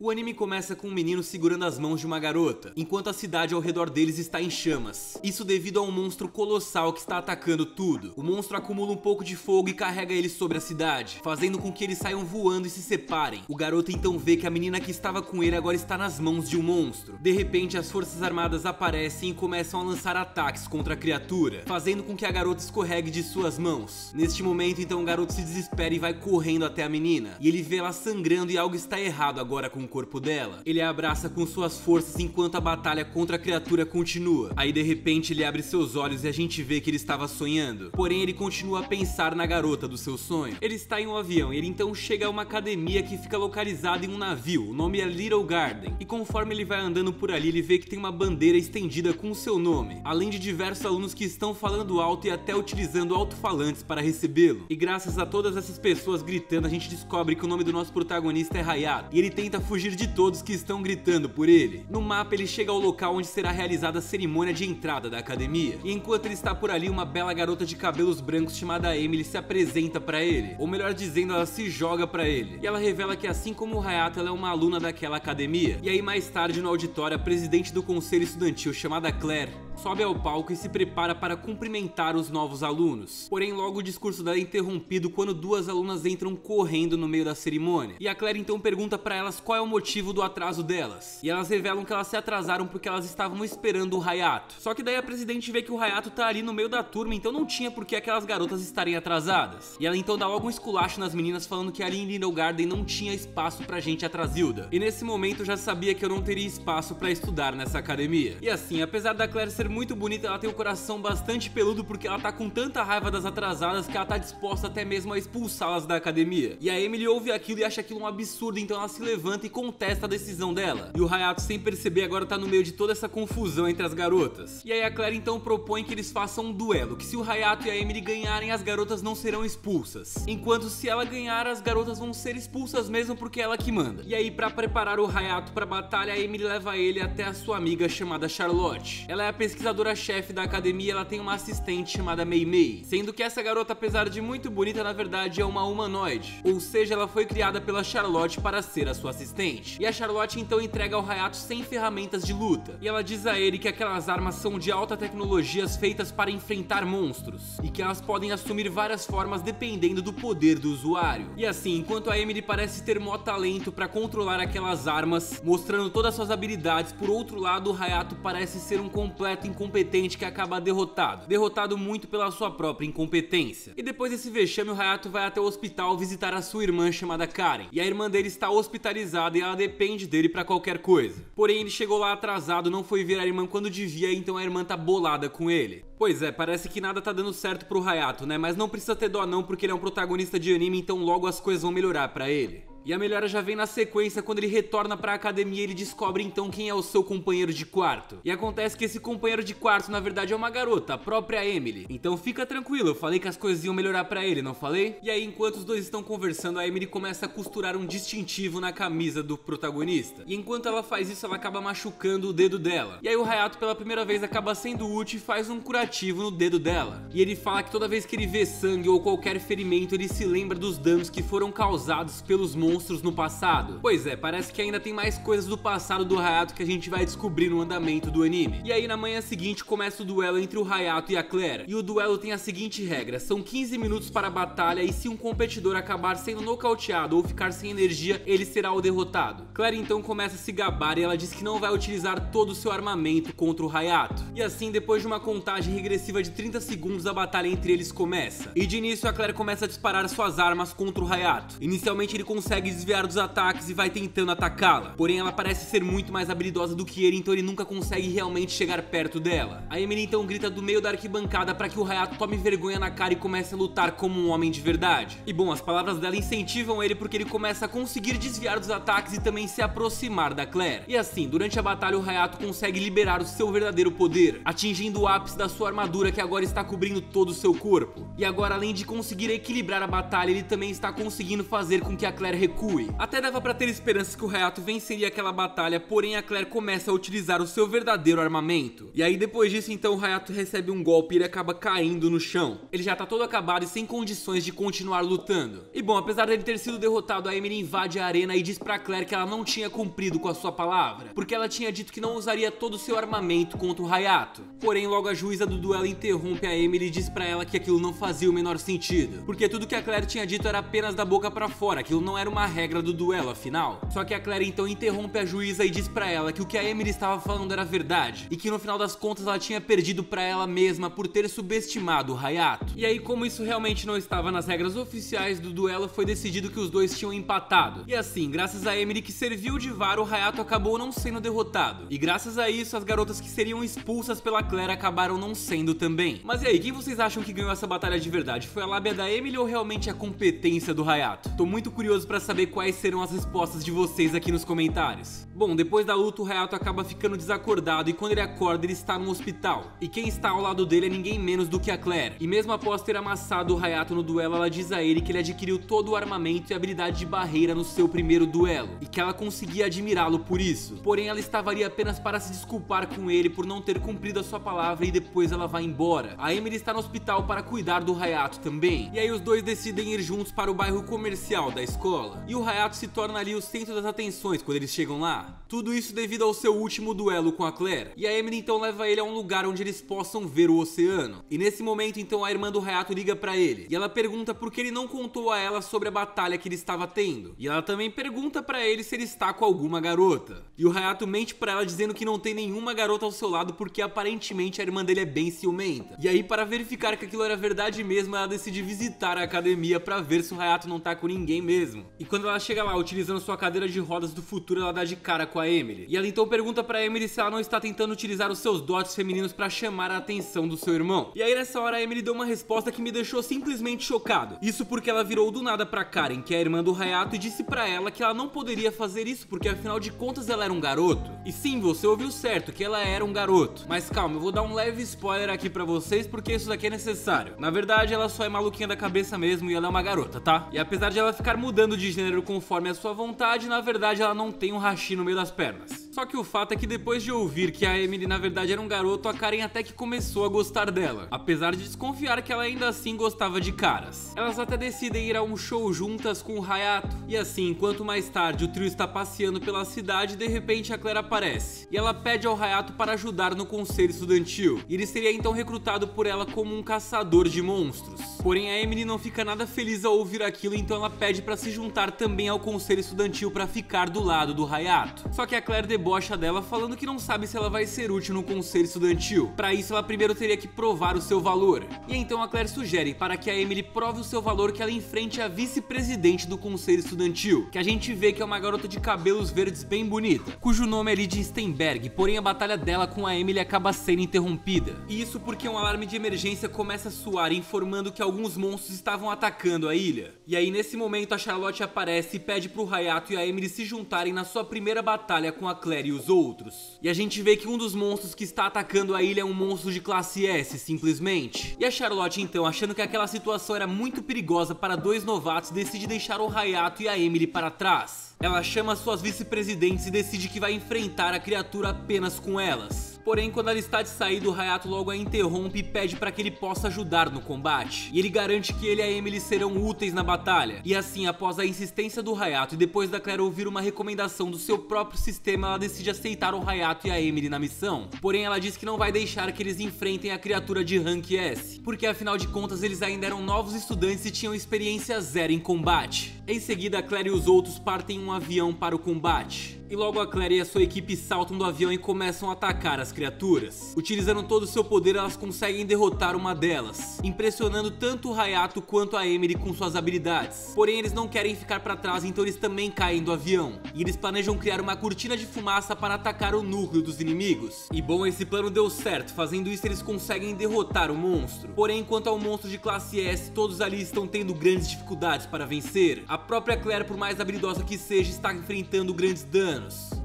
O anime começa com um menino segurando as mãos de uma garota, enquanto a cidade ao redor deles está em chamas. Isso devido a um monstro colossal que está atacando tudo. O monstro acumula um pouco de fogo e carrega eles sobre a cidade, fazendo com que eles saiam voando e se separem. O garoto então vê que a menina que estava com ele agora está nas mãos de um monstro. De repente, as forças armadas aparecem e começam a lançar ataques contra a criatura, fazendo com que a garota escorregue de suas mãos. Neste momento, então, o garoto se desespera e vai correndo até a menina. E ele vê ela sangrando e algo está errado agora com o corpo dela. Ele a abraça com suas forças enquanto a batalha contra a criatura continua. Aí de repente ele abre seus olhos e a gente vê que ele estava sonhando. Porém ele continua a pensar na garota do seu sonho. Ele está em um avião e ele então chega a uma academia que fica localizada em um navio. O nome é Little Garden. E conforme ele vai andando por ali, ele vê que tem uma bandeira estendida com o seu nome, além de diversos alunos que estão falando alto e até utilizando alto-falantes para recebê-lo. E graças a todas essas pessoas gritando, a gente descobre que o nome do nosso protagonista é Hayato. E ele tenta fugir de todos que estão gritando por ele. No mapa ele chega ao local onde será realizada a cerimônia de entrada da academia. E enquanto ele está por ali, uma bela garota de cabelos brancos chamada Emily se apresenta para ele. Ou melhor dizendo, ela se joga para ele. E ela revela que assim como o Hayato, ela é uma aluna daquela academia. E aí mais tarde no auditório, a presidente do conselho estudantil chamada Claire sobe ao palco e se prepara para cumprimentar os novos alunos. Porém logo o discurso dela é interrompido quando duas alunas entram correndo no meio da cerimônia. E a Claire então pergunta para elas qual é o motivo do atraso delas. E elas revelam que elas se atrasaram porque elas estavam esperando o Hayato. Só que daí a presidente vê que o Hayato tá ali no meio da turma, então não tinha por que aquelas garotas estarem atrasadas. E ela então dá logo um esculacho nas meninas falando que ali em Little Garden não tinha espaço pra gente atrasilda. E nesse momento eu já sabia que eu não teria espaço pra estudar nessa academia. E assim, apesar da Claire ser muito bonita, ela tem o coração bastante peludo porque ela tá com tanta raiva das atrasadas que ela tá disposta até mesmo a expulsá-las da academia. E a Emily ouve aquilo e acha aquilo um absurdo, então ela se levanta e contesta a decisão dela. E o Hayato, sem perceber, agora tá no meio de toda essa confusão entre as garotas. E aí a Claire então propõe que eles façam um duelo, que se o Hayato e a Emily ganharem, as garotas não serão expulsas. Enquanto se ela ganhar, as garotas vão ser expulsas mesmo porque é ela que manda. E aí, pra preparar o Hayato pra batalha, a Emily leva ele até a sua amiga chamada Charlotte. Ela é a pesquisadora-chefe da academia e ela tem uma assistente chamada Mei Mei. Sendo que essa garota, apesar de muito bonita, na verdade é uma humanoide. Ou seja, ela foi criada pela Charlotte para ser a sua assistente. E a Charlotte então entrega ao Hayato 100 ferramentas de luta. E ela diz a ele que aquelas armas são de alta tecnologia feitas para enfrentar monstros. E que elas podem assumir várias formas dependendo do poder do usuário. E assim, enquanto a Emily parece ter maior talento para controlar aquelas armas, mostrando todas suas habilidades, por outro lado o Hayato parece ser um completo incompetente que acaba derrotado muito pela sua própria incompetência. E depois desse vexame, o Hayato vai até o hospital visitar a sua irmã chamada Karen. E a irmã dele está hospitalizada e ela depende dele pra qualquer coisa. Porém ele chegou lá atrasado, não foi ver a irmã quando devia, então a irmã tá bolada com ele. Pois é, parece que nada tá dando certo pro Hayato, né? Mas não precisa ter dó não, porque ele é um protagonista de anime, então logo as coisas vão melhorar pra ele. E a melhora já vem na sequência quando ele retorna pra academia e ele descobre então quem é o seu companheiro de quarto. E acontece que esse companheiro de quarto na verdade é uma garota, a própria Emily. Então fica tranquilo, eu falei que as coisas iam melhorar pra ele, não falei? E aí enquanto os dois estão conversando, a Emily começa a costurar um distintivo na camisa do protagonista. E enquanto ela faz isso, ela acaba machucando o dedo dela. E aí o Hayato pela primeira vez acaba sendo útil e faz um curativo no dedo dela. E ele fala que toda vez que ele vê sangue ou qualquer ferimento, ele se lembra dos danos que foram causados pelos monstros no passado. Pois é, parece que ainda tem mais coisas do passado do Hayato que a gente vai descobrir no andamento do anime. E aí na manhã seguinte começa o duelo entre o Hayato e a Claire. E o duelo tem a seguinte regra: são 15 minutos para a batalha e se um competidor acabar sendo nocauteado ou ficar sem energia, ele será o derrotado. Claire então começa a se gabar e ela diz que não vai utilizar todo o seu armamento contra o Hayato. E assim, depois de uma contagem regressiva de 30 segundos, a batalha entre eles começa. E de início a Claire começa a disparar suas armas contra o Hayato. Inicialmente ele consegue desviar dos ataques e vai tentando atacá-la. Porém ela parece ser muito mais habilidosa do que ele, então ele nunca consegue realmente chegar perto dela. A Emily então grita do meio da arquibancada para que o Hayato tome vergonha na cara e comece a lutar como um homem de verdade. E bom, as palavras dela incentivam ele porque ele começa a conseguir desviar dos ataques e também se aproximar da Claire. E assim, durante a batalha o Hayato consegue liberar o seu verdadeiro poder, atingindo o ápice da sua armadura que agora está cobrindo todo o seu corpo. E agora, além de conseguir equilibrar a batalha, ele também está conseguindo fazer com que a Claire recue. Até dava pra ter esperanças que o Hayato venceria aquela batalha, porém a Claire começa a utilizar o seu verdadeiro armamento. E aí depois disso então o Hayato recebe um golpe e ele acaba caindo no chão. Ele já tá todo acabado e sem condições de continuar lutando. E bom, apesar dele ter sido derrotado, a Emily invade a arena e diz pra Claire que ela não tinha cumprido com a sua palavra, porque ela tinha dito que não usaria todo o seu armamento contra o Hayato. Porém logo a juíza do duelo interrompe a Emily e diz pra ela que aquilo não fazia o menor sentido, porque tudo que a Claire tinha dito era apenas da boca pra fora, aquilo não era uma regra do duelo afinal. Só que a Claire então interrompe a juíza e diz pra ela que o que a Emily estava falando era verdade, e que no final das contas ela tinha perdido pra ela mesma por ter subestimado o Hayato. E aí, como isso realmente não estava nas regras oficiais do duelo, foi decidido que os dois tinham empatado. E assim, graças a Emily que serviu de vara, o Hayato acabou não sendo derrotado. E graças a isso, as garotas que seriam expulsas pela Claire acabaram não sendo também. Mas e aí, quem vocês acham que ganhou essa batalha de verdade? Foi a lábia da Emily ou realmente a competência do Hayato? Tô muito curioso pra saber quais serão as respostas de vocês aqui nos comentários. Bom, depois da luta o Hayato acaba ficando desacordado e quando ele acorda ele está no hospital. E quem está ao lado dele é ninguém menos do que a Claire. E mesmo após ter amassado o Hayato no duelo, ela diz a ele que ele adquiriu todo o armamento e habilidade de barreira no seu primeiro duelo, e que ela conseguia admirá-lo por isso. Porém ela estava ali apenas para se desculpar com ele por não ter cumprido a sua palavra e depois ela vai embora. A Emily está no hospital para cuidar do Hayato também. E aí os dois decidem ir juntos para o bairro comercial da escola. E o Hayato se torna ali o centro das atenções quando eles chegam lá. Tudo isso devido ao seu último duelo com a Claire. E a Emily então leva ele a um lugar onde eles possam ver o oceano. E nesse momento então a irmã do Hayato liga pra ele. E ela pergunta por que ele não contou a ela sobre a batalha que ele estava tendo. E ela também pergunta pra ele se ele está com alguma garota. E o Hayato mente pra ela dizendo que não tem nenhuma garota ao seu lado porque aparentemente a irmã dele é bem ciumenta. E aí para verificar que aquilo era verdade mesmo, ela decide visitar a academia pra ver se o Hayato não tá com ninguém mesmo. E quando ela chega lá utilizando sua cadeira de rodas do futuro, ela dá de cara com a Emily. E ela então pergunta pra Emily se ela não está tentando utilizar os seus dotes femininos pra chamar a atenção do seu irmão. E aí nessa hora a Emily deu uma resposta que me deixou simplesmente chocado. Isso porque ela virou do nada pra Karen, que é a irmã do Hayato, e disse pra ela que ela não poderia fazer isso porque afinal de contas ela era um garoto. E sim, você ouviu certo, que ela era um garoto. Mas calma, eu vou dar um leve spoiler aqui pra vocês porque isso daqui é necessário. Na verdade ela só é maluquinha da cabeça mesmo e ela é uma garota, tá? E apesar de ela ficar mudando de gênero conforme a sua vontade, na verdade ela não tem um hashi no meio das pernas. Só que o fato é que depois de ouvir que a Emily na verdade era um garoto, a Karen até que começou a gostar dela, apesar de desconfiar que ela ainda assim gostava de caras. Elas até decidem ir a um show juntas com o Hayato. E assim, enquanto mais tarde o trio está passeando pela cidade, de repente a Claire aparece. E ela pede ao Hayato para ajudar no conselho estudantil. E ele seria então recrutado por ela como um caçador de monstros. Porém a Emily não fica nada feliz ao ouvir aquilo, então ela pede para se juntar também ao conselho estudantil para ficar do lado do Hayato. Só que a Claire debocha dela falando que não sabe se ela vai ser útil no conselho estudantil. Para isso ela primeiro teria que provar o seu valor. E então a Claire sugere para que a Emily prove o seu valor que ela enfrente a vice-presidente do conselho estudantil, que a gente vê que é uma garota de cabelos verdes bem bonita, cujo nome é Lydia Steinberg, porém a batalha dela com a Emily acaba sendo interrompida. E isso porque um alarme de emergência começa a soar, informando que alguns monstros estavam atacando a ilha. E aí nesse momento a Charlotte aparece e pede pro Hayato e a Emily se juntarem na sua primeira batalha com a Claire e os outros. E a gente vê que um dos monstros que está atacando a ilha é um monstro de classe S, simplesmente. E a Charlotte então, achando que aquela situação era muito perigosa para dois novatos, decide deixar o Hayato e a Emily para trás. Ela chama suas vice-presidentes e decide que vai enfrentar a criatura apenas com elas. Porém, quando ela está de saída, o Hayato logo a interrompe e pede para que ele possa ajudar no combate. E ele garante que ele e a Emily serão úteis na batalha. E assim, após a insistência do Hayato e depois da Claire ouvir uma recomendação do seu próprio sistema, ela decide aceitar o Hayato e a Emily na missão. Porém, ela diz que não vai deixar que eles enfrentem a criatura de Rank S, porque afinal de contas eles ainda eram novos estudantes e tinham experiência zero em combate. Em seguida, a Claire e os outros partem em um avião para o combate. E logo a Claire e a sua equipe saltam do avião e começam a atacar as criaturas. Utilizando todo o seu poder, elas conseguem derrotar uma delas, impressionando tanto o Hayato quanto a Emily com suas habilidades. Porém, eles não querem ficar para trás, então eles também caem do avião. E eles planejam criar uma cortina de fumaça para atacar o núcleo dos inimigos. E bom, esse plano deu certo, fazendo isso eles conseguem derrotar o monstro. Porém, quanto ao monstro de classe S, todos ali estão tendo grandes dificuldades para vencer. A própria Claire, por mais habilidosa que seja, está enfrentando grandes danos.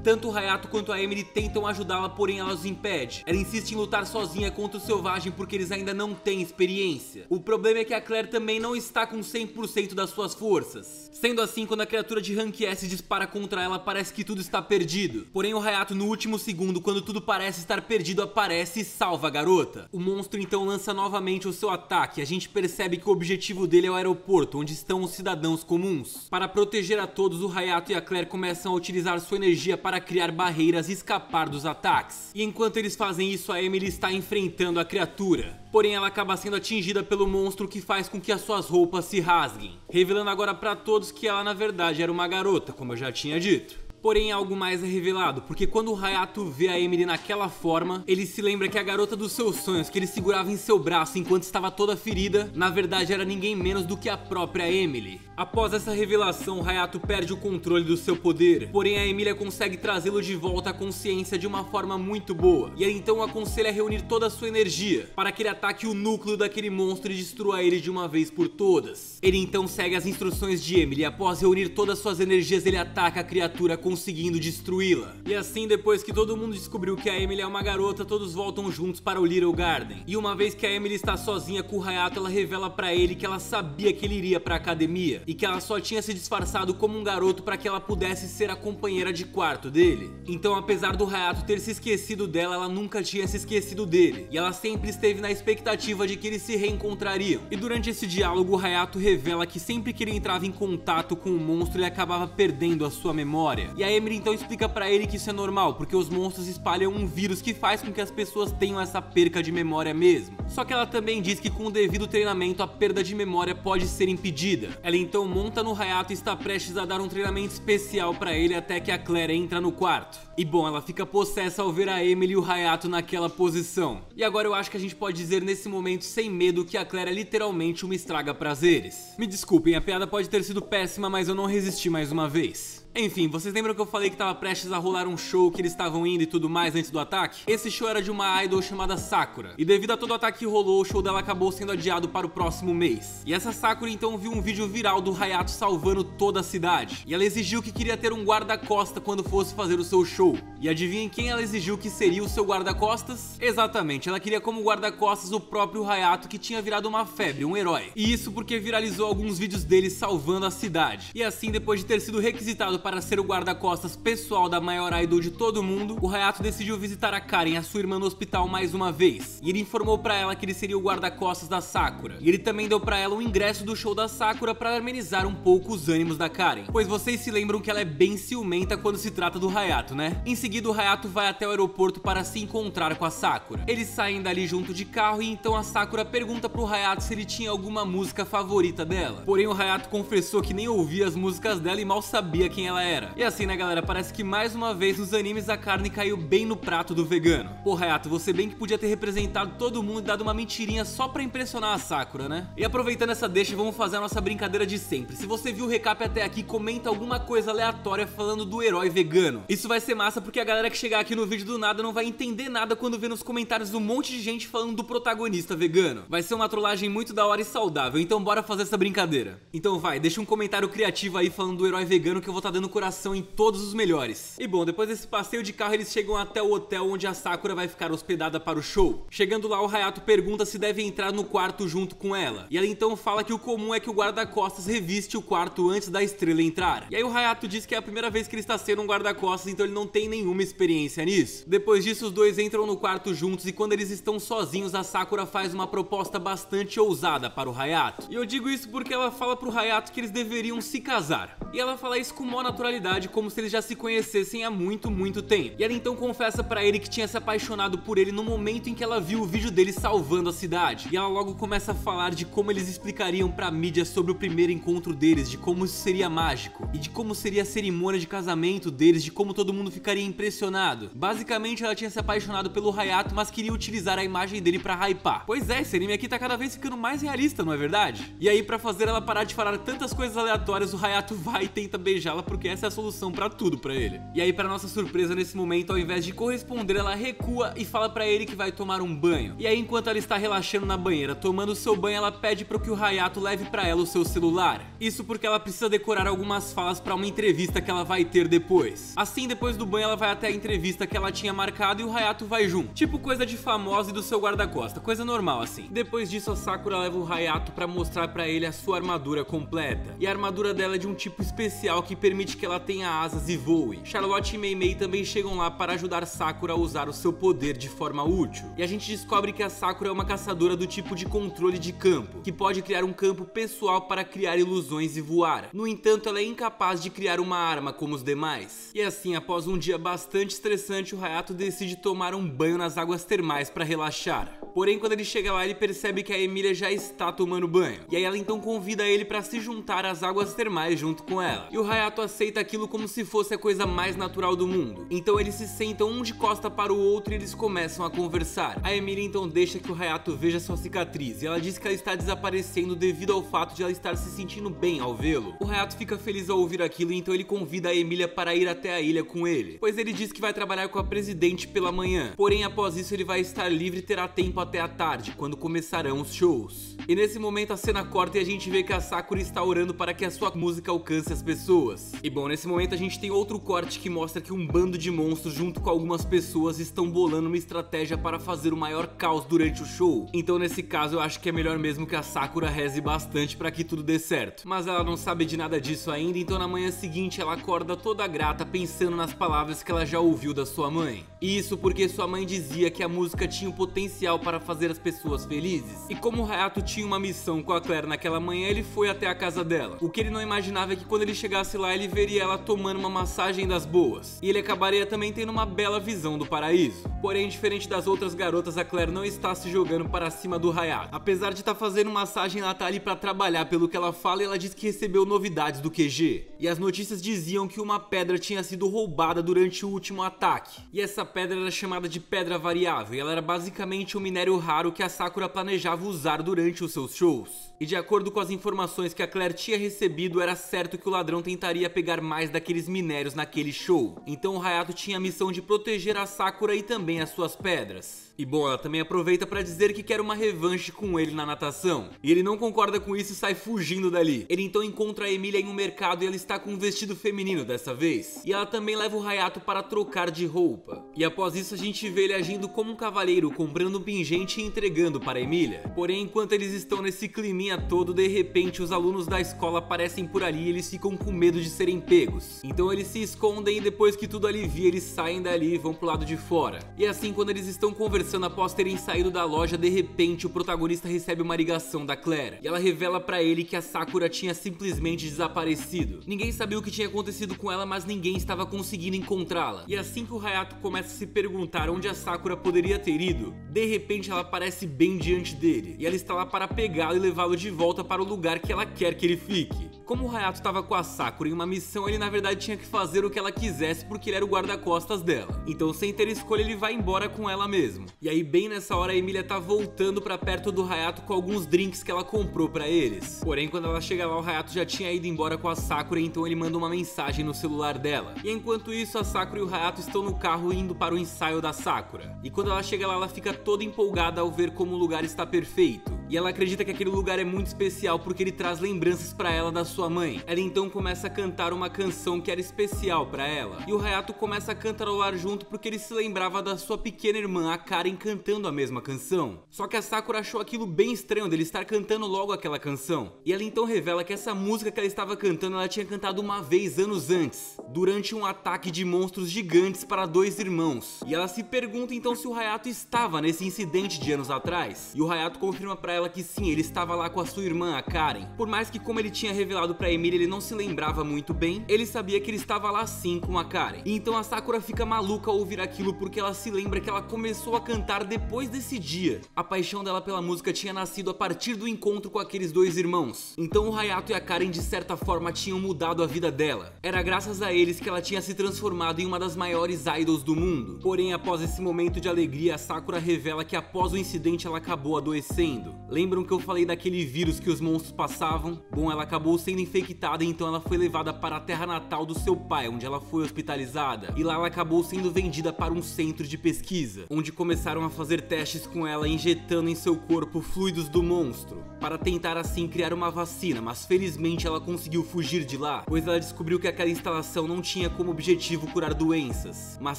Tanto o Hayato quanto a Emily tentam ajudá-la, porém ela os impede. Ela insiste em lutar sozinha contra o Selvagem porque eles ainda não têm experiência. O problema é que a Claire também não está com 100% das suas forças. Sendo assim, quando a criatura de Rank S dispara contra ela, parece que tudo está perdido. Porém o Hayato, no último segundo, quando tudo parece estar perdido, aparece e salva a garota. O monstro então lança novamente o seu ataque. A gente percebe que o objetivo dele é o aeroporto, onde estão os cidadãos comuns. Para proteger a todos, o Hayato e a Claire começam a utilizar sua energia para criar barreiras e escapar dos ataques. E enquanto eles fazem isso, a Emily está enfrentando a criatura. Porém ela acaba sendo atingida pelo monstro, que faz com que as suas roupas se rasguem, revelando agora para todos que ela na verdade era uma garota, como eu já tinha dito. Porém algo mais é revelado, porque quando o Hayato vê a Emily naquela forma, ele se lembra que a garota dos seus sonhos, que ele segurava em seu braço enquanto estava toda ferida, na verdade era ninguém menos do que a própria Emily. Após essa revelação, o Hayato perde o controle do seu poder, porém a Emilia consegue trazê-lo de volta à consciência de uma forma muito boa, e ele então o aconselha a reunir toda a sua energia, para que ele ataque o núcleo daquele monstro e destrua ele de uma vez por todas. Ele então segue as instruções de Emily, e após reunir todas suas energias ele ataca a criatura, conseguindo destruí-la. E assim, depois que todo mundo descobriu que a Emily é uma garota, todos voltam juntos para o Little Garden. E uma vez que a Emily está sozinha com o Hayato, ela revela para ele que ela sabia que ele iria para a academia, e que ela só tinha se disfarçado como um garoto para que ela pudesse ser a companheira de quarto dele. Então, apesar do Hayato ter se esquecido dela, ela nunca tinha se esquecido dele, e ela sempre esteve na expectativa de que eles se reencontrariam. E durante esse diálogo, o Hayato revela que sempre que ele entrava em contato com o monstro, ele acabava perdendo a sua memória. E a Emily então explica pra ele que isso é normal, porque os monstros espalham um vírus que faz com que as pessoas tenham essa perca de memória mesmo. Só que ela também diz que com o devido treinamento a perda de memória pode ser impedida. Ela então monta no Hayato e está prestes a dar um treinamento especial pra ele até que a Claire entra no quarto. E bom, ela fica possessa ao ver a Emily e o Hayato naquela posição. E agora eu acho que a gente pode dizer nesse momento sem medo que a Claire é literalmente uma estraga-prazeres. Me desculpem, a piada pode ter sido péssima, mas eu não resisti mais uma vez. Enfim, vocês lembram que eu falei que tava prestes a rolar um show, que eles estavam indo e tudo mais antes do ataque? Esse show era de uma idol chamada Sakura, e devido a todo o ataque que rolou, o show dela acabou sendo adiado para o próximo mês. E essa Sakura então viu um vídeo viral do Hayato salvando toda a cidade, e ela exigiu que queria ter um guarda-costas quando fosse fazer o seu show. E adivinhem quem ela exigiu que seria o seu guarda-costas? Exatamente, ela queria como guarda-costas o próprio Hayato, que tinha virado uma febre, um herói. E isso porque viralizou alguns vídeos dele salvando a cidade. E assim, depois de ter sido requisitado para ser o guarda-costas pessoal da maior idol de todo mundo, o Hayato decidiu visitar a Karen, a sua irmã, no hospital mais uma vez. E ele informou pra ela que ele seria o guarda-costas da Sakura. E ele também deu pra ela o ingresso do show da Sakura para amenizar um pouco os ânimos da Karen, pois vocês se lembram que ela é bem ciumenta quando se trata do Hayato, né? Em seguida, o Hayato vai até o aeroporto para se encontrar com a Sakura. Eles saem dali junto de carro e então a Sakura pergunta pro Hayato se ele tinha alguma música favorita dela. Porém, o Hayato confessou que nem ouvia as músicas dela e mal sabia quem ela era. E assim, né, galera, parece que mais uma vez nos animes a carne caiu bem no prato do vegano. Pô, Hayato, você bem que podia ter representado todo mundo e dado uma mentirinha só pra impressionar a Sakura, né? E aproveitando essa deixa, vamos fazer a nossa brincadeira de sempre. Se você viu o recap até aqui, comenta alguma coisa aleatória falando do herói vegano. Isso vai ser massa porque a galera que chegar aqui no vídeo do nada não vai entender nada quando vê nos comentários um monte de gente falando do protagonista vegano. Vai ser uma trollagem muito da hora e saudável, então bora fazer essa brincadeira. Então vai, deixa um comentário criativo aí falando do herói vegano que eu vou estar dando coração em todos os melhores. E bom, depois desse passeio de carro, eles chegam até o hotel onde a Sakura vai ficar hospedada para o show. Chegando lá, o Hayato pergunta se deve entrar no quarto junto com ela. E ela então fala que o comum é que o guarda-costas reviste o quarto antes da estrela entrar. E aí o Hayato diz que é a primeira vez que ele está sendo um guarda-costas, então ele não tem nenhuma experiência nisso. Depois disso, os dois entram no quarto juntos e quando eles estão sozinhos, a Sakura faz uma proposta bastante ousada para o Hayato. E eu digo isso porque ela fala pro Hayato que eles deveriam se casar. E ela fala isso com maior naturalidade, como se eles já se conhecessem há muito tempo. E ela então confessa pra ele que tinha se apaixonado por ele no momento em que ela viu o vídeo dele salvando a cidade. E ela logo começa a falar de como eles explicariam pra mídia sobre o primeiro encontro deles, de como isso seria mágico, e de como seria a cerimônia de casamento deles, de como todo mundo ficaria impressionado. Basicamente, ela tinha se apaixonado pelo Hayato, mas queria utilizar a imagem dele pra hypar. Pois é, esse anime aqui tá cada vez ficando mais realista, não é verdade? E aí, pra fazer ela parar de falar tantas coisas aleatórias, o Hayato vai e tenta beijá-la porque essa é a solução pra tudo pra ele. E aí, pra nossa surpresa, nesse momento, ao invés de corresponder, ela recua e fala pra ele que vai tomar um banho. E aí, enquanto ela está relaxando na banheira, tomando seu banho, ela pede para que o Hayato leve pra ela o seu celular. Isso porque ela precisa decorar algumas falas pra uma entrevista que ela vai ter depois. Assim, depois do banho, ela vai até a entrevista que ela tinha marcado e o Hayato vai junto. Tipo coisa de famosa e do seu guarda-costa, coisa normal assim. Depois disso, a Sakura leva o Hayato pra mostrar pra ele a sua armadura completa. E a armadura dela é de um tipo especial que permite que ela tenha asas e voe. Charlotte e Mei Mei também chegam lá para ajudar Sakura a usar o seu poder de forma útil. E a gente descobre que a Sakura é uma caçadora do tipo de controle de campo, que pode criar um campo pessoal para criar ilusões e voar. No entanto, ela é incapaz de criar uma arma como os demais. E assim, após um dia bastante estressante, o Hayato decide tomar um banho nas águas termais para relaxar. Porém, quando ele chega lá, ele percebe que a Emilia já está tomando banho. E aí ela então convida ele para se juntar às águas termais junto com ela. E o Hayato aceita aquilo como se fosse a coisa mais natural do mundo. Então eles se sentam um de costa para o outro e eles começam a conversar. A Emilia então deixa que o Hayato veja sua cicatriz e ela diz que ela está desaparecendo devido ao fato de ela estar se sentindo bem ao vê-lo. O Hayato fica feliz ao ouvir aquilo e então ele convida a Emilia para ir até a ilha com ele, pois ele diz que vai trabalhar com a presidente pela manhã. Porém, após isso ele vai estar livre e terá tempo até a tarde, quando começarão os shows. E nesse momento a cena corta e a gente vê que a Sakura está orando para que a sua música alcance as pessoas. E bom, nesse momento a gente tem outro corte que mostra que um bando de monstros junto com algumas pessoas estão bolando uma estratégia para fazer o maior caos durante o show. Então nesse caso eu acho que é melhor mesmo que a Sakura reze bastante para que tudo dê certo. Mas ela não sabe de nada disso ainda, então na manhã seguinte ela acorda toda grata pensando nas palavras que ela já ouviu da sua mãe. E isso porque sua mãe dizia que a música tinha o potencial para fazer as pessoas felizes. E como o Hayato tinha uma missão com a Claire naquela manhã, ele foi até a casa dela. O que ele não imaginava é que quando ele chegasse lá, ele veria ela tomando uma massagem das boas. E ele acabaria também tendo uma bela visão do paraíso. Porém, diferente das outras garotas, a Claire não está se jogando para cima do Hayato. Apesar de estar fazendo massagem, ela tá ali para trabalhar, pelo que ela fala, e ela diz que recebeu novidades do QG. E as notícias diziam que uma pedra tinha sido roubada durante o último ataque. E essa pedra era chamada de pedra variável, e ela era basicamente um minério raro que a Sakura planejava usar durante os seus shows. E de acordo com as informações que a Claire tinha recebido, era certo que o ladrão tentaria pegar mais daqueles minérios naquele show. Então o Hayato tinha a missão de proteger a Sakura e também as suas pedras. E bom, ela também aproveita para dizer que quer uma revanche com ele na natação. E ele não concorda com isso e sai fugindo dali. Ele então encontra a Emilia em um mercado e ela está com um vestido feminino dessa vez. E ela também leva o Hayato para trocar de roupa. E após isso a gente vê ele agindo como um cavalheiro, comprando um pingente e entregando para a Emilia. Porém, enquanto eles estão nesse climinha todo, de repente os alunos da escola aparecem por ali e eles ficam com medo de serem pegos. Então eles se escondem e depois que tudo alivia, eles saem dali e vão pro lado de fora. E assim, quando eles estão conversando após terem saído da loja, de repente o protagonista recebe uma ligação da Claire. E ela revela pra ele que a Sakura tinha simplesmente desaparecido. Ninguém sabia o que tinha acontecido com ela, mas ninguém estava conseguindo encontrá-la. E assim que o Hayato começa a se perguntar onde a Sakura poderia ter ido, de repente ela aparece bem diante dele. E ela está lá para pegá-lo e levá-lo de volta para o lugar que ela quer que ele fique. Como o Hayato estava com a Sakura em uma missão, ele na verdade tinha que fazer o que ela quisesse porque ele era o guarda-costas dela. Então, sem ter escolha, ele vai embora com ela mesmo. E aí, bem nessa hora, a Emilia tá voltando pra perto do Hayato com alguns drinks que ela comprou pra eles. Porém, quando ela chega lá, o Hayato já tinha ido embora com a Sakura, então ele manda uma mensagem no celular dela. E enquanto isso, a Sakura e o Hayato estão no carro indo para o ensaio da Sakura. E quando ela chega lá, ela fica toda empolgada ao ver como o lugar está perfeito. E ela acredita que aquele lugar é muito especial porque ele traz lembranças pra ela da sua mãe. Ela então começa a cantar uma canção que era especial pra ela. E o Hayato começa a cantarolar junto porque ele se lembrava da sua pequena irmã, a Karen, cantando a mesma canção. Só que a Sakura achou aquilo bem estranho dele estar cantando logo aquela canção. E ela então revela que essa música que ela estava cantando, ela tinha cantado uma vez anos antes, durante um ataque de monstros gigantes para dois irmãos. E ela se pergunta então se o Hayato estava nesse incidente de anos atrás. E o Hayato confirma pra ela que sim, ele estava lá com a sua irmã, a Karen. Por mais que, como ele tinha revelado pra Emilia, ele não se lembrava muito bem, ele sabia que ele estava lá sim com a Karen. E então a Sakura fica maluca ao ouvir aquilo porque ela se lembra que ela começou a cantar depois desse dia. A paixão dela pela música tinha nascido a partir do encontro com aqueles dois irmãos. Então o Hayato e a Karen de certa forma tinham mudado a vida dela. Era graças a eles que ela tinha se transformado em uma das maiores idols do mundo. Porém, após esse momento de alegria, a Sakura revela que após o incidente ela acabou adoecendo. Lembram que eu falei daquele vírus que os monstros passavam? Bom, ela acabou sendo infectada, então ela foi levada para a terra natal do seu pai, onde ela foi hospitalizada. E lá ela acabou sendo vendida para um centro de pesquisa, onde começaram a fazer testes com ela, injetando em seu corpo fluidos do monstro, para tentar assim criar uma vacina, mas felizmente ela conseguiu fugir de lá, pois ela descobriu que aquela instalação não tinha como objetivo curar doenças, mas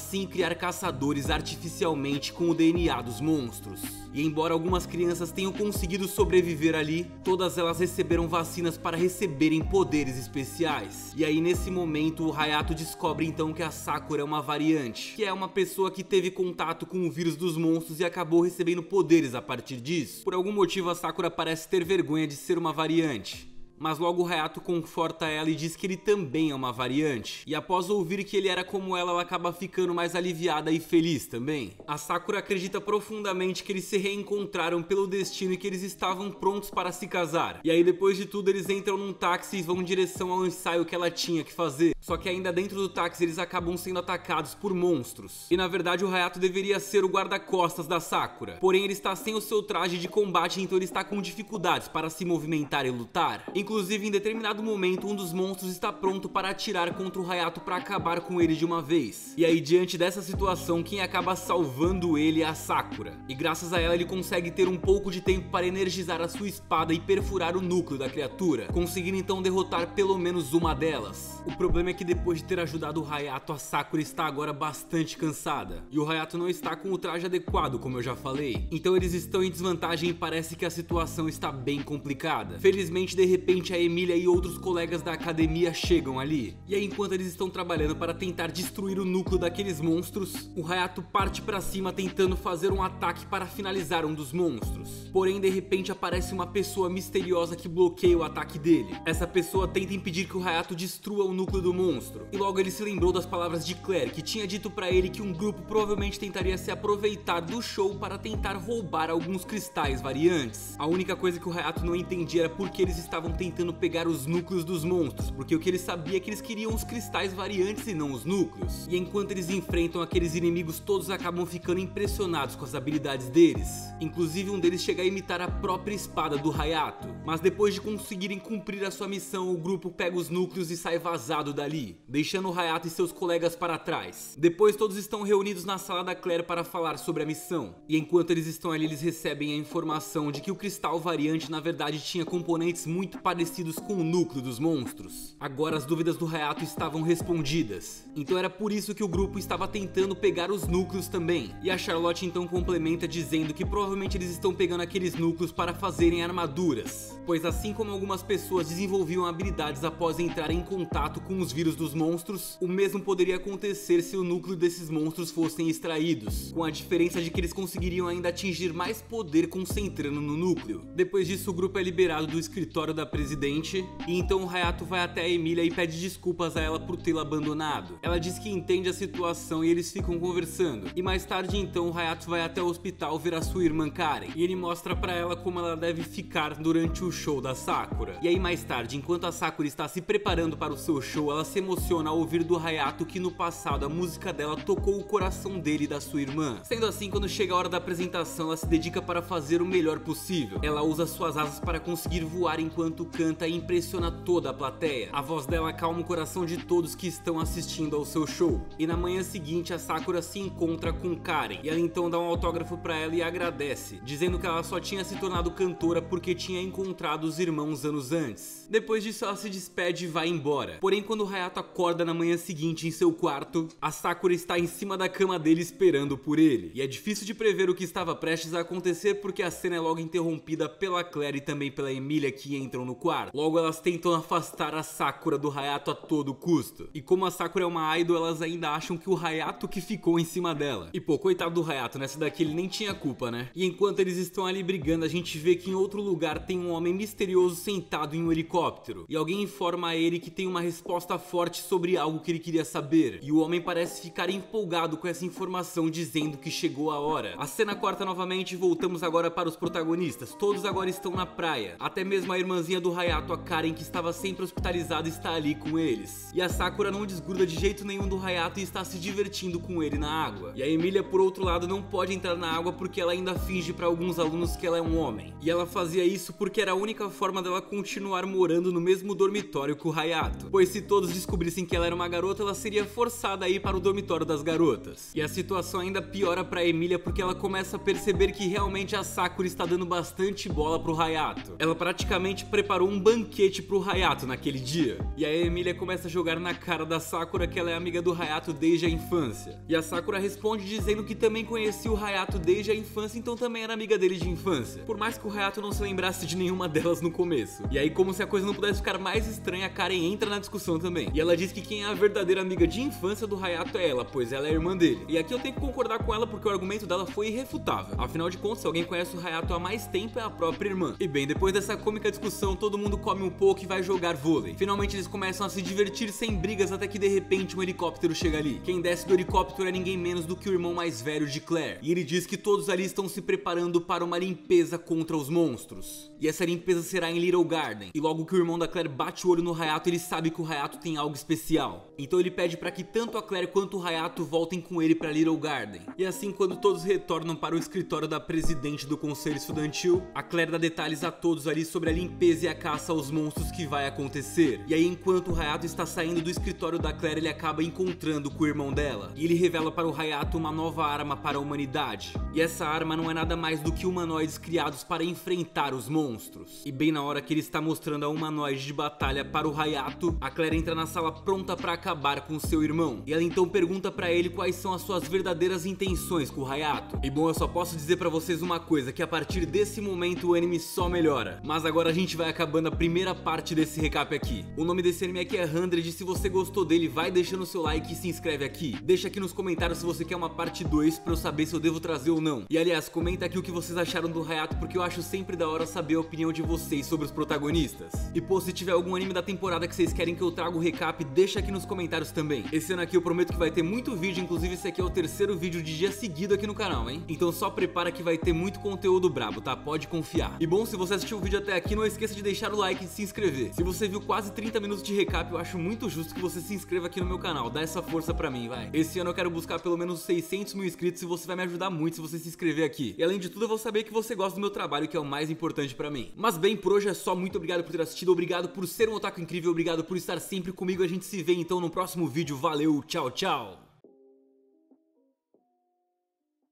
sim criar caçadores artificialmente com o DNA dos monstros. E embora algumas crianças tenham conseguido sobreviver ali, todas elas receberam vacinas para receberem poderes especiais. E aí nesse momento o Hayato descobre então que a Sakura é uma variante, que é uma pessoa que teve contato com o vírus dos monstros e acabou recebendo poderes a partir disso. Por algum motivo a Sakura parece ter vergonha de ser uma variante, mas logo o Hayato conforta ela e diz que ele também é uma variante. E após ouvir que ele era como ela acaba ficando mais aliviada e feliz também. A Sakura acredita profundamente que eles se reencontraram pelo destino e que eles estavam prontos para se casar. E aí depois de tudo eles entram num táxi e vão em direção ao ensaio que ela tinha que fazer. Só que ainda dentro do táxi eles acabam sendo atacados por monstros. E na verdade o Hayato deveria ser o guarda-costas da Sakura. Porém ele está sem o seu traje de combate, então ele está com dificuldades para se movimentar e lutar. Inclusive, em determinado momento, um dos monstros está pronto para atirar contra o Hayato para acabar com ele de uma vez. E aí, diante dessa situação, quem acaba salvando ele é a Sakura. E graças a ela, ele consegue ter um pouco de tempo para energizar a sua espada e perfurar o núcleo da criatura, conseguindo então derrotar pelo menos uma delas. O problema é que depois de ter ajudado o Hayato, a Sakura está agora bastante cansada. E o Hayato não está com o traje adequado, como eu já falei. Então eles estão em desvantagem e parece que a situação está bem complicada. Felizmente, de repente, a Emília e outros colegas da academia chegam ali. E aí, enquanto eles estão trabalhando para tentar destruir o núcleo daqueles monstros, o Hayato parte para cima tentando fazer um ataque para finalizar um dos monstros. Porém, de repente aparece uma pessoa misteriosa que bloqueia o ataque dele. Essa pessoa tenta impedir que o Hayato destrua o núcleo do monstro. E logo ele se lembrou das palavras de Claire, que tinha dito para ele que um grupo provavelmente tentaria se aproveitar do show para tentar roubar alguns cristais variantes. A única coisa que o Hayato não entendia era porque eles estavam tentando pegar os núcleos dos monstros, porque o que ele sabia é que eles queriam os cristais variantes e não os núcleos. E enquanto eles enfrentam aqueles inimigos, todos acabam ficando impressionados com as habilidades deles. Inclusive um deles chega a imitar a própria espada do Hayato. Mas depois de conseguirem cumprir a sua missão, o grupo pega os núcleos e sai vazado dali, deixando o Hayato e seus colegas para trás. Depois todos estão reunidos na sala da Claire para falar sobre a missão. E enquanto eles estão ali, eles recebem a informação de que o cristal variante na verdade tinha componentes muito parecidos com o núcleo dos monstros. Agora as dúvidas do Hayato estavam respondidas. Então era por isso que o grupo estava tentando pegar os núcleos também. E a Charlotte então complementa dizendo que provavelmente eles estão pegando aqueles núcleos para fazerem armaduras, pois assim como algumas pessoas desenvolviam habilidades após entrar em contato com os vírus dos monstros, o mesmo poderia acontecer se o núcleo desses monstros fossem extraídos, com a diferença de que eles conseguiriam ainda atingir mais poder concentrando no núcleo. Depois disso o grupo é liberado do escritório da presidente, e então o Hayato vai até a Emília e pede desculpas a ela por tê-la abandonado. Ela diz que entende a situação e eles ficam conversando. E mais tarde então o Hayato vai até o hospital ver a sua irmã Karen, e ele mostra pra ela como ela deve ficar durante o show da Sakura. E aí mais tarde, enquanto a Sakura está se preparando para o seu show, ela se emociona ao ouvir do Hayato que no passado a música dela tocou o coração dele e da sua irmã. Sendo assim, quando chega a hora da apresentação, ela se dedica para fazer o melhor possível. Ela usa suas asas para conseguir voar enquanto canta e impressiona toda a plateia. A voz dela acalma o coração de todos que estão assistindo ao seu show. E na manhã seguinte a Sakura se encontra com Karen, e ela então dá um autógrafo para ela e agradece, dizendo que ela só tinha se tornado cantora porque tinha encontrado os irmãos anos antes. Depois disso ela se despede e vai embora. Porém, quando o Hayato acorda na manhã seguinte em seu quarto, a Sakura está em cima da cama dele esperando por ele. E é difícil de prever o que estava prestes a acontecer porque a cena é logo interrompida pela Claire e também pela Emília, que entram no quarto. Logo elas tentam afastar a Sakura do Hayato a todo custo. E como a Sakura é uma idol, elas ainda acham que o Hayato que ficou em cima dela. E pô, coitado do Hayato, nessa daqui ele nem tinha culpa, né? E enquanto eles estão ali brigando, a gente vê que em outro lugar tem um homem misterioso sentado em um helicóptero. E alguém informa a ele que tem uma resposta forte sobre algo que ele queria saber, e o homem parece ficar empolgado com essa informação, dizendo que chegou a hora. A cena corta novamente e voltamos agora para os protagonistas. Todos agora estão na praia, até mesmo a irmãzinha do Hayato, a Karen, que estava sempre hospitalizada, está ali com eles. E a Sakura não desgruda de jeito nenhum do Hayato e está se divertindo com ele na água. E a Emília, por outro lado, não pode entrar na água porque ela ainda finge para alguns alunos que ela é um homem. E ela fazia isso porque era a única forma dela continuar morando no mesmo dormitório que o Hayato, pois se todos descobrissem que ela era uma garota, ela seria forçada a ir para o dormitório das garotas. E a situação ainda piora para Emília porque ela começa a perceber que realmente a Sakura está dando bastante bola pro Hayato. Ela praticamente preparou um banquete pro Hayato naquele dia. E a Emília começa a jogar na cara da Sakura que ela é amiga do Hayato desde a infância. E a Sakura responde dizendo que também conhecia o Hayato desde a infância, então também era amiga dele de infância, por mais que o Hayato não se lembrasse de nenhuma delas no começo. E aí, como se a coisa não pudesse ficar mais estranha, a Karen entra na discussão também. E ela diz que quem é a verdadeira amiga de infância do Hayato é ela, pois ela é a irmã dele. E aqui eu tenho que concordar com ela porque o argumento dela foi irrefutável. Afinal de contas, se alguém conhece o Hayato há mais tempo, é a própria irmã. E bem, depois dessa cômica discussão, todo mundo come um pouco e vai jogar vôlei. Finalmente eles começam a se divertir sem brigas, até que de repente um helicóptero chega ali. Quem desce do helicóptero é ninguém menos do que o irmão mais velho de Claire. E ele diz que todos ali estão se preparando para uma limpeza contra os monstros. E essa limpeza será em Little Garden. E logo que o irmão da Claire bate o olho no Hayato, ele sabe que o Hayato tem algo especial. Então ele pede para que tanto a Claire quanto o Hayato voltem com ele para Little Garden. E assim, quando todos retornam para o escritório da presidente do conselho estudantil, a Claire dá detalhes a todos ali sobre a limpeza e a caça aos monstros que vai acontecer. E aí, enquanto o Hayato está saindo do escritório da Claire, ele acaba encontrando com o irmão dela. E ele revela para o Hayato uma nova arma para a humanidade. E essa arma não é nada mais do que humanoides criados para enfrentar os monstros. E bem na hora que ele está mostrando a humanoide de batalha para o Hayato, a Claire entra na sala pronta para acabar com seu irmão. E ela então pergunta para ele quais são as suas verdadeiras intenções com o Hayato. E bom, eu só posso dizer para vocês uma coisa, que a partir desse momento o anime só melhora. Mas agora a gente vai acabando a primeira parte desse recap aqui. O nome desse anime aqui é 100, e se você gostou dele, vai deixando o seu like e se inscreve aqui. Deixa aqui nos comentários se você quer uma parte 2 pra eu saber se eu devo trazer ou não. E aliás, comenta aqui o que vocês acharam do Hayato, porque eu acho sempre da hora saber a opinião de vocês sobre os protagonistas. E pô, se tiver algum anime da temporada que vocês querem que eu traga o recap, deixa aqui nos comentários também. Esse ano aqui eu prometo que vai ter muito vídeo, inclusive esse aqui é o terceiro vídeo de dia seguido aqui no canal, hein? Então só prepara que vai ter muito conteúdo brabo, tá? Pode confiar. E bom, se você assistiu o vídeo até aqui, não esqueça de deixar o like e se inscrever. Se você viu quase 30 minutos de recap, eu acho muito justo que você se inscreva aqui no meu canal. Dá essa força pra mim, vai. Esse ano eu quero buscar pelo menos 600 mil inscritos e você vai me ajudar muito se você se inscrever aqui. E além de tudo, eu vou saber que você gosta do meu trabalho, que é o mais importante pra mim. Mas bem, por hoje é só. Muito obrigado por ter assistido, obrigado por ser um otaku incrível, obrigado por estar sempre comigo. A gente se vê então no próximo vídeo. Valeu, tchau, tchau!